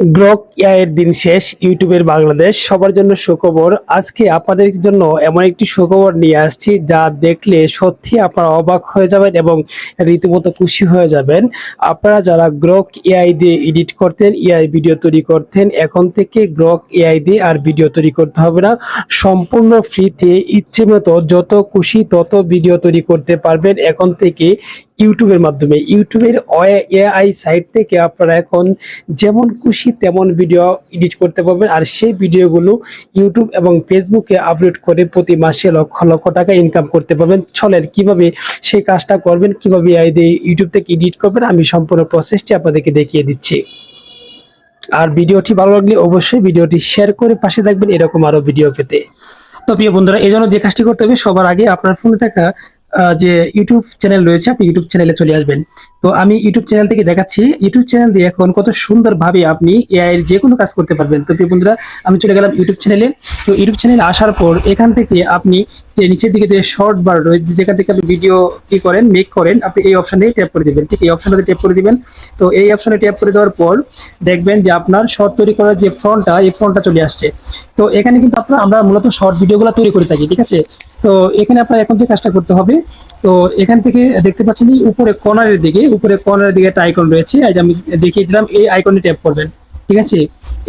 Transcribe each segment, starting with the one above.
Grok AI এর দিন শেষ ইউটিউবের বাংলাদেশ সবার জন্য সুখবর। আজকে আপনাদের জন্য এমন একটি সুখবর নিয়ে আসছি যা দেখলে সত্যি আপনারা অবাক হয়ে যাবেন এবং রীতিমতো খুশি হয়ে যাবেন। আপনারা যারা গ্রক এআই দিয়ে এডিট করতেন, এআই ভিডিও তৈরি করতেন, এখন থেকে গ্রক এআই দিয়ে আর ভিডিও তৈরি করতে হবে না। সম্পূর্ণ ফ্রিতে ইচ্ছে মতো যত খুশি তত ভিডিও তৈরি করতে পারবেন এখন থেকে ইউটিউবের মাধ্যমে। ইউটিউবের এআই সাইট থেকে আপনারা এখন যেমন খুশি তেমন ভিডিও এডিট করতে পারবেন, আর সেই ভিডিওগুলো ইউটিউব এবং ফেসবুকে আপলোড করে প্রতি মাসে লক্ষ লক্ষ টাকা ইনকাম করতে পারবেন। চলেন কিভাবে সেই কাজটা করবেন, কিভাবে এআই দিয়ে ইউটিউব থেকে এডিট করবেন, আমি সম্পূর্ণ প্রসেসটি আপনাদেরকে দেখিয়ে দিচ্ছি। আর ভিডিওটি ভালো লাগলে অবশ্যই ভিডিওটি শেয়ার করে পাশে থাকবেন এরকম আরো ভিডিও পেতে। তো প্রিয় বন্ধুরা, এই জন্য যে কাজটি করতে হবে, সবার আগে আপনার ফোনে থাকা যে ইউটিউব চ্যানেল রয়েছে, আপনি ইউটিউব চ্যানেলে চলে আসবেন। তো আমি ইউটিউব চ্যানেল থেকে দেখাচ্ছি। ইউটিউব চ্যানেল দিয়ে এখন কত সুন্দরভাবে আপনি এআই এর যে কোনো কাজ করতে পারবেন। তো প্রিয় বন্ধুরা, আমি চলে গেলাম ইউটিউব চ্যানেলে। তো ইউটিউব চ্যানেলে আসার পর এখান থেকে আপনি যে নিচের দিকে যে শর্ট বার রয়েছে, যেখান থেকে আপনি ভিডিও কি করেন, মেক করেন, আপনি এই অপশনে ট্যাপ করে দিবেন। ঠিক এই অপশনটাতে ট্যাপ করে দিবেন। তো এই অপশনে ট্যাপ করে দেওয়ার পর দেখবেন যে আপনার শর্ট তৈরি করার যে ফ্রন্টটা, এই ফ্রন্টটা চলে আসছে। তো এখানে কিন্তু আমরা মূলত শর্ট ভিডিওগুলো তৈরি করে থাকি, ঠিক আছে। তো এখানে আপনার এখন যে কাজটা করতে হবে, তো এখান থেকে দেখতে পাচ্ছেন উপরে কর্নারের দিকে একটা আইকন রয়েছে, আজ আমি দেখিয়ে দিলাম। এই আইকনে ট্যাপ করবেন, ঠিক আছে।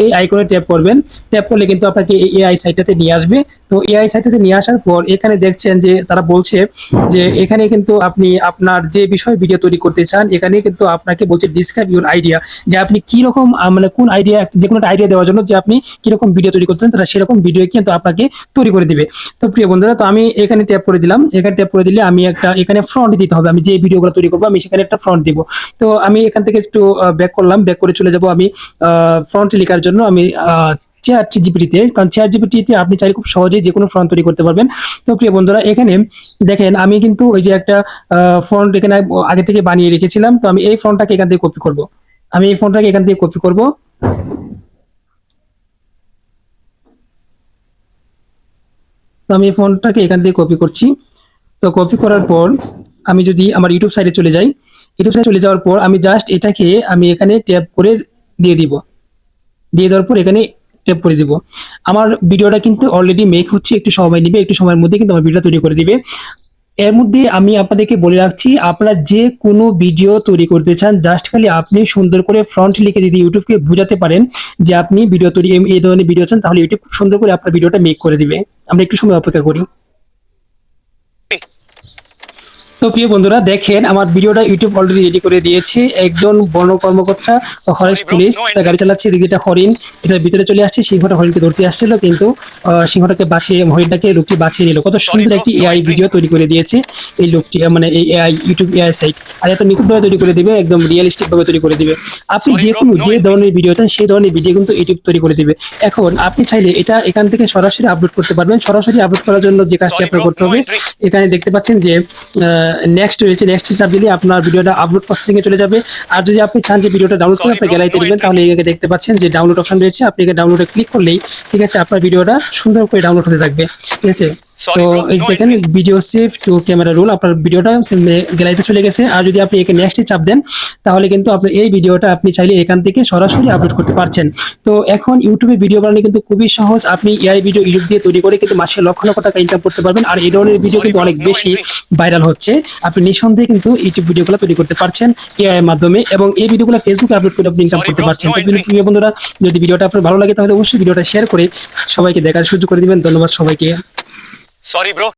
এই আইকনে ট্যাপ করবেন। ট্যাপ করলে কিন্তু আপনাকে এই এআই সাইটটাতে নিয়ে আসবে। তো এআই সাইটটাতে নিয়ে আসার পর এখানে দেখছেন যে তারা বলছে যে এখানে কিন্তু আপনি আপনার যে বিষয় ভিডিও তৈরি করতে চান, এখানে কিন্তু আপনাকে বলছে ডিসক্রাইব ইউর আইডিয়া, যে আপনি কি রকম মানে কোন আইডিয়া, যে কোনো একটা আইডিয়া দেওয়ার জন্য যে আপনি কিরকম ভিডিও তৈরি করতে চান, তারা সেরকম ভিডিও কিন্তু আপনাকে তৈরি করে দিবে। তো প্রিয় বন্ধুরা, তো আমি এখানে ট্যাপ করে দিলাম। এখানে ট্যাপ করে দিলে আমি একটা এখানে ফ্রন্ট দিতে হবে। আমি যে ভিডিওগুলো তৈরি করবো আমি সেখানে একটা ফ্রন্ট দিব। তো আমি এখান থেকে একটু ব্যাক করলাম, ব্যাক করে চলে যাব আমি ফ্রন্ট লেখার জন্য। আমি চ্যাট জিপিটিতে, কারণ চ্যাট জিপিটিতে আপনি চাইলে খুব সহজেই যে কোনো ফ্রন্ট তৈরি করতে পারবেন। তো প্রিয় বন্ধুরা, এখানে দেখেন আমি কিন্তু ওই যে একটা ফ্রন্ট এখানে আগে থেকে বানিয়ে রেখেছিলাম। তো আমি এই ফ্রন্টটাকে এখান থেকে কপি করব। আমি এই ফ্রন্টটাকে এখান থেকে কপি করব। তো আমি এই ফন্টটাকে এখান থেকে কপি করছি। তো কপি করার পর আমি যদি আমার ইউটিউব সাইটে চলে যাই, ইউটিউব সাইটে চলে যাওয়ার পর আমি জাস্ট এটাকে আমি এখানে ট্যাপ করে দিয়ে দিব। দিয়ে দেওয়ার পর এখানে ট্যাপ করে দিব। আমার ভিডিওটা কিন্তু অলরেডি মেক হচ্ছে, একটু সময় নেবে, একটু সময়ের মধ্যে কিন্তু আমার ভিডিওটা তৈরি করে দিবে। এর মধ্যে আমি আপনাদেরকে বলে রাখছি, আপনারা যে কোনো ভিডিও তৈরি করতে চান, জাস্ট খালি আপনি সুন্দর করে ফ্রন্ট লিখে যদি ইউটিউবকে বোঝাতে পারেন যে আপনি ভিডিও তৈরি এই ধরনের ভিডিও চান, তাহলে ইউটিউব খুব সুন্দর করে আপনার ভিডিওটা মেক করে দিবে। আমরা একটু সময় অপেক্ষা করি। তো প্রিয় বন্ধুরা, দেখেন আমার ভিডিওটা ইউটিউব অলরেডি রেডি করে দিয়েছে। একজন বন কর্মকর্তা ফরেস্ট পুলিশ তার গাড়ি চালাচ্ছে, এদিকে একটা হরিণ এটার ভিতরে চলে আসছে। সিংহটা হরিণকে ধরতে আসছিল, কিন্তু সিংহটাকে বাঁচিয়ে, হরিণটাকে লোকটি বাঁচিয়ে নিল। কত সুন্দর একটি এআই ভিডিও তৈরি করে দিয়েছে এই লোকটি, মানে এই এআই ইউটিউব এআই সাইট। আর এত নিখুঁতভাবে তৈরি করে দিবে, একদম রিয়েলিস্টিক ভাবে তৈরি করে দিবে। আপনি যে ধরনের ভিডিও চান সেই ধরনের ভিডিও কিন্তু ইউটিউব তৈরি করে দিবে। এখন আপনি চাইলে এটা এখান থেকে সরাসরি আপলোড করতে পারবেন। সরাসরি আপলোড করার জন্য যে কাজটি আপনার করতে হবে, এখানে দেখতে পাচ্ছেন যে নেক্সট রয়েছে, নেক্সট চাপ দিলে আপনার ভিডিওটা আপলোড প্রসেসিং এ চলে যাবে। আর যদি আপনি চান যে ভিডিওটা ডাউনলোড করে আপনার গ্যালারিতে দিবেন, তাহলে এখানে দেখতে পাচ্ছেন যে ডাউনলোড অপশন রয়েছে। আপনি এখানে ডাউনলোডে ক্লিক করলেই, ঠিক আছে, আপনার ভিডিওটা সুন্দর করে ডাউনলোড হতে থাকবে, ঠিক আছে। তো এই দেখেন video save two camera roll, আপনার ভিডিওটা গ্যালারিতে চলে গেছে। আর যদি আপনি এখানে নেক্সট চাপ দেন, তাহলে কিন্তু আপনার এই ভিডিওটা আপনি চাইলে এখান থেকে সরাসরি আপলোড করতে পারছেন। তো এখন ইউটিউবে ভিডিও বানানো কিন্তু খুবই সহজ। আপনি এআই ভিডিও ইউটিউব দিয়ে তৈরি করে কিন্তু মাসে লক্ষ লক্ষ টাকা ইনকাম করতে পারবেন। আর এই ধরনের ভিডিও কিন্তু অনেক বেশি ভাইরাল হচ্ছে। আপনি নিঃসন্দেহে কিন্তু ইউটিউব ভিডিওগুলো তৈরি করতে পারছেন এআই এর মাধ্যমে, এবং এই ভিডিওগুলো ফেসবুকে আপলোড করে আপনি ইনকাম করতে পারছেন। তো প্রিয় বন্ধুরা, যদি ভিডিওটা আপনার ভালো লাগে তাহলে অবশ্যই ভিডিওটা শেয়ার করে সবাইকে দেখার সুযোগ করে দিবেন। ধন্যবাদ সবাইকে। Sorry bro.